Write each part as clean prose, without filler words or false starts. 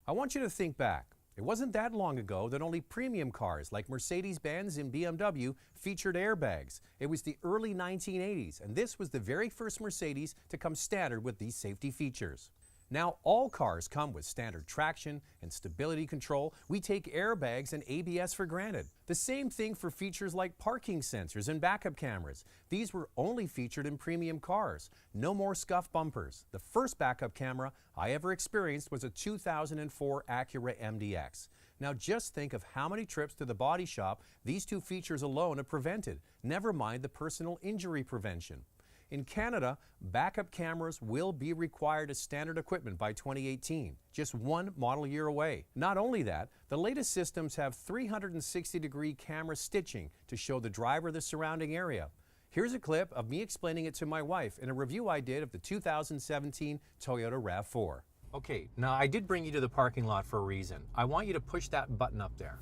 I want you to think back. It wasn't that long ago that only premium cars like Mercedes-Benz and BMW featured airbags. It was the early 1980s, and this was the very first Mercedes to come standard with these safety features. Now all cars come with standard traction and stability control. We take airbags and ABS for granted. The same thing for features like parking sensors and backup cameras. These were only featured in premium cars. No more scuff bumpers. The first backup camera I ever experienced was a 2004 Acura MDX. Now just think of how many trips to the body shop these two features alone have prevented, never mind the personal injury prevention. In Canada, backup cameras will be required as standard equipment by 2018, just one model year away. Not only that, the latest systems have 360-degree camera stitching to show the driver the surrounding area. Here's a clip of me explaining it to my wife in a review I did of the 2017 Toyota RAV4. Okay, now I did bring you to the parking lot for a reason. I want you to push that button up there.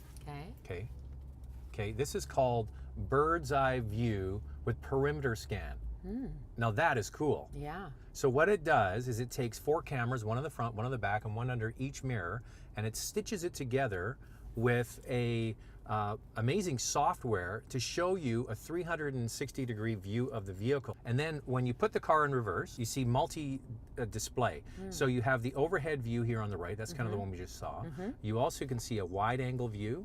Okay. Okay, this is called bird's eye view with perimeter scan. Now that is cool. Yeah. So what it does is it takes 4 cameras, one in the front, one in the back, and one under each mirror, and it stitches it together with a amazing software to show you a 360-degree view of the vehicle. And then when you put the car in reverse, you see multi-display. So you have the overhead view here on the right. That's kind of the one we just saw. You also can see a wide-angle view,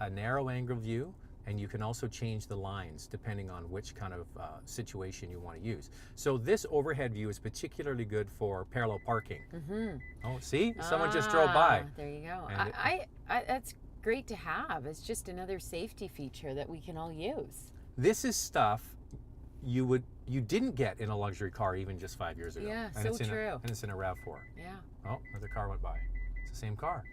a narrow-angle view, and you can also change the lines depending on which kind of situation you want to use. So this overhead view is particularly good for parallel parking. Oh, see? Someone just drove by. There you go. That's great to have. It's just another safety feature that we can all use. This is stuff you didn't get in a luxury car even just 5 years ago. Yeah, and so true. And it's in a RAV4. Yeah. Oh, another car went by. It's the same car.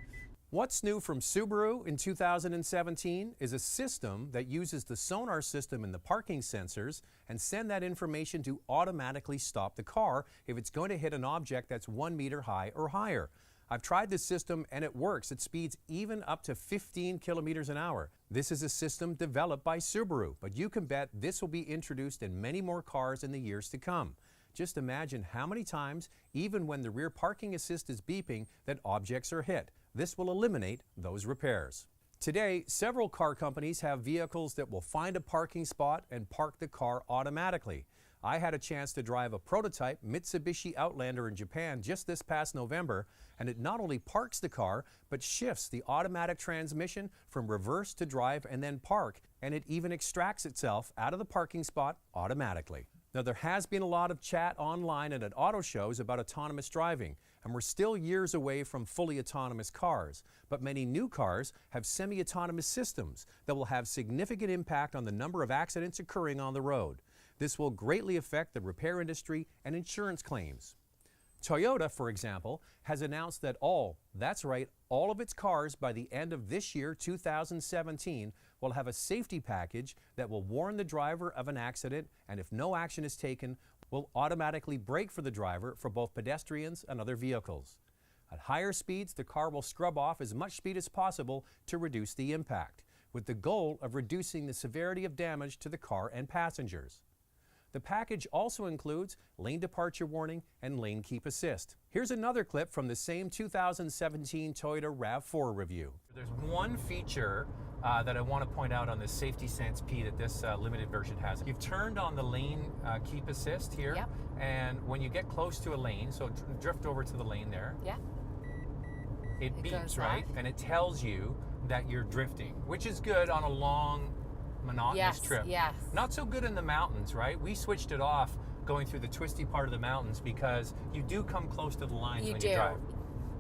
What's new from Subaru in 2017 is a system that uses the sonar system in the parking sensors and send that information to automatically stop the car if it's going to hit an object that's 1 meter high or higher. I've tried this system and it works at speeds even up to 15 kilometers an hour. This is a system developed by Subaru, but you can bet this will be introduced in many more cars in the years to come. Just imagine how many times, even when the rear parking assist is beeping, that objects are hit. This will eliminate those repairs. Today, several car companies have vehicles that will find a parking spot and park the car automatically. I had a chance to drive a prototype Mitsubishi Outlander in Japan just this past November, and it not only parks the car, but shifts the automatic transmission from reverse to drive and then park, and it even extracts itself out of the parking spot automatically. Now, there has been a lot of chat online and at auto shows about autonomous driving, and we're still years away from fully autonomous cars. But many new cars have semi-autonomous systems that will have significant impact on the number of accidents occurring on the road. This will greatly affect the repair industry and insurance claims. Toyota, for example, has announced that all of its cars by the end of this year, 2017, will have a safety package that will warn the driver of an accident, and if no action is taken, will automatically brake for the driver for both pedestrians and other vehicles. At higher speeds, the car will scrub off as much speed as possible to reduce the impact, with the goal of reducing the severity of damage to the car and passengers. The package also includes lane departure warning and lane keep assist. Here's another clip from the same 2017 Toyota RAV4 review. There's one feature that I want to point out on the Safety Sense P that this limited version has. You've turned on the lane keep assist here, Yep. And when you get close to a lane, so drift over to the lane there, Yeah. it beeps, right? off. And it tells you that you're drifting, which is good on a long, monotonous trip. Yes. Not so good in the mountains, right? We switched it off going through the twisty part of the mountains because you do come close to the lines when you drive.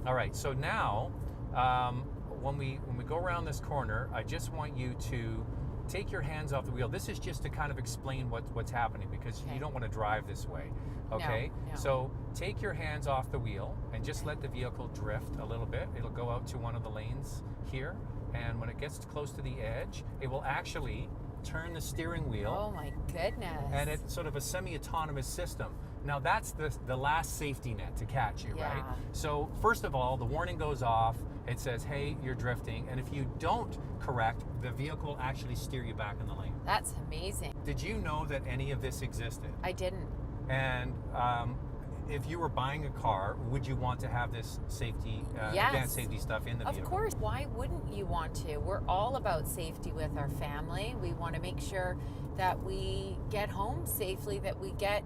All right, so now when we go around this corner, I just want you to take your hands off the wheel. This is just to kind of explain what's happening because you don't want to drive this way, okay? No. So take your hands off the wheel and just let the vehicle drift a little bit. It'll go out to one of the lanes here, and when it gets close to the edge, it will actually turn the steering wheel. Oh my goodness. And it's sort of a semi-autonomous system. Now that's the last safety net to catch you, Yeah. right? So first of all, the warning goes off. It says, hey, you're drifting. And if you don't correct, the vehicle will actually steer you back in the lane. That's amazing. Did you know that any of this existed? I didn't. And if you were buying a car, would you want to have this safety, Yes. advanced safety stuff in the vehicle? Of course, why wouldn't you want to? We're all about safety with our family. We want to make sure that we get home safely, that we get,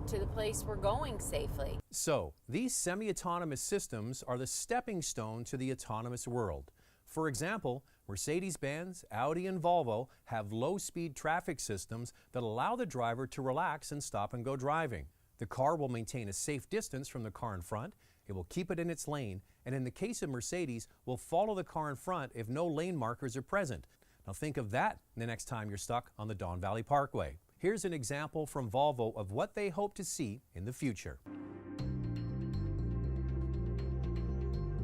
to the place we're going safely. So, these semi-autonomous systems are the stepping stone to the autonomous world. For example, Mercedes-Benz, Audi, and Volvo have low-speed traffic systems that allow the driver to relax and stop and go driving. The car will maintain a safe distance from the car in front, it will keep it in its lane, and in the case of Mercedes, will follow the car in front if no lane markers are present. Now think of that the next time you're stuck on the Don Valley Parkway. Here's an example from Volvo of what they hope to see in the future.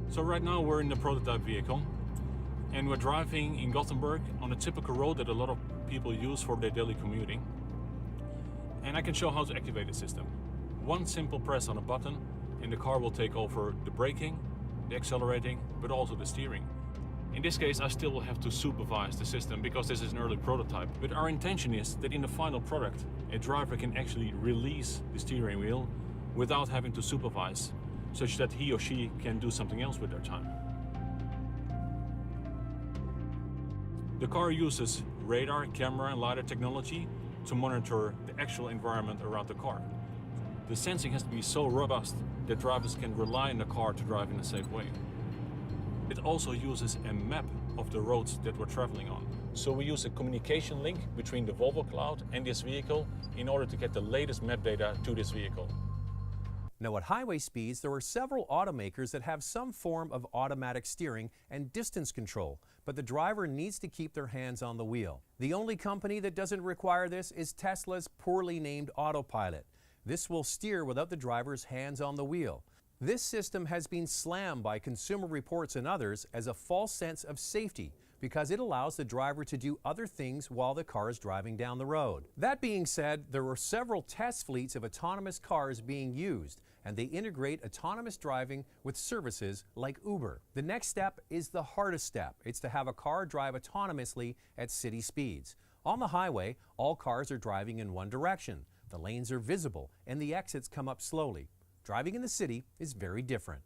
So right now we're in the prototype vehicle and we're driving in Gothenburg on a typical road that a lot of people use for their daily commuting. And I can show how to activate the system. One simple press on a button and the car will take over the braking, the accelerating, but also the steering. In this case, I still will have to supervise the system because this is an early prototype. But our intention is that in the final product, a driver can actually release the steering wheel without having to supervise, such that he or she can do something else with their time. The car uses radar, camera, and LiDAR technology to monitor the actual environment around the car. The sensing has to be so robust that drivers can rely on the car to drive in a safe way. It also uses a map of the roads that we're traveling on. So we use a communication link between the Volvo Cloud and this vehicle in order to get the latest map data to this vehicle. Now at highway speeds, there are several automakers that have some form of automatic steering and distance control, but the driver needs to keep their hands on the wheel. The only company that doesn't require this is Tesla's poorly named Autopilot. This will steer without the driver's hands on the wheel. This system has been slammed by Consumer Reports and others as a false sense of safety because it allows the driver to do other things while the car is driving down the road. That being said, there are several test fleets of autonomous cars being used, and they integrate autonomous driving with services like Uber. The next step is the hardest step. It's to have a car drive autonomously at city speeds. On the highway, all cars are driving in one direction. The lanes are visible, and the exits come up slowly. Driving in the city is very different.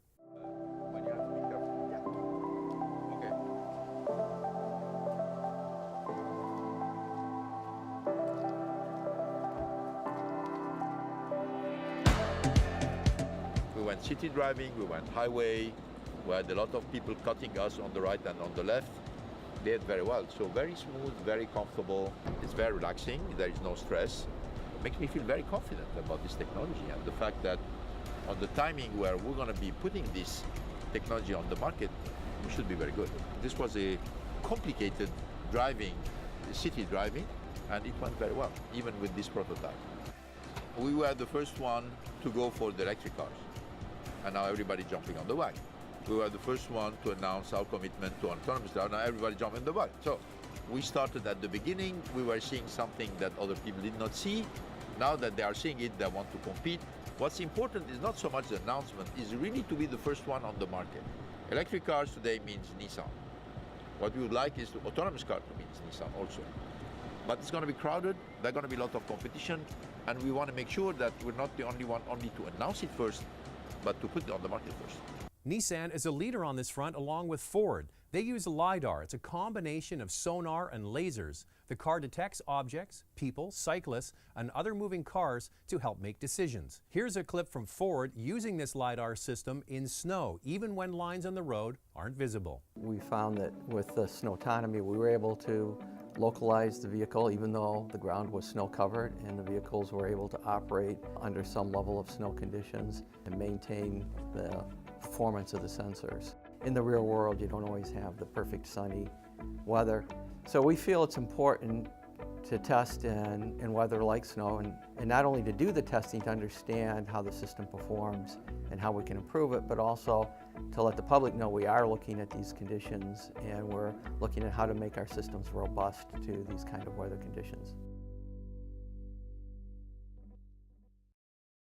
We went city driving, we went highway, we had a lot of people cutting us on the right and on the left. They did very well, so very smooth, very comfortable. It's very relaxing, there is no stress. It makes me feel very confident about this technology and the fact that on the timing where we're going to be putting this technology on the market, we should be very good. This was a complicated driving, city driving, and it went very well, even with this prototype. We were the first one to go for the electric cars, and now everybody jumping on the wagon. We were the first one to announce our commitment to autonomous driving, now everybody jumping on the wagon. So we started at the beginning, we were seeing something that other people did not see. Now that they are seeing it, they want to compete. What's important is not so much the announcement, is really to be the first one on the market. Electric cars today means Nissan. What we would like is the autonomous car to mean Nissan also. But it's going to be crowded, there's going to be a lot of competition, and we want to make sure that we're not the only one only to announce it first, but to put it on the market first. Nissan is a leader on this front along with Ford. They use LiDAR. It's a combination of sonar and lasers. The car detects objects, people, cyclists, and other moving cars to help make decisions. Here's a clip from Ford using this LiDAR system in snow, even when lines on the road aren't visible. We found that with the snow autonomy, we were able to localize the vehicle even though the ground was snow covered, and the vehicles were able to operate under some level of snow conditions and maintain the performance of the sensors. In the real world, you don't always have the perfect sunny weather. So we feel it's important to test in weather like snow, and not only to do the testing to understand how the system performs and how we can improve it, but also to let the public know we are looking at these conditions and we're looking at how to make our systems robust to these kind of weather conditions.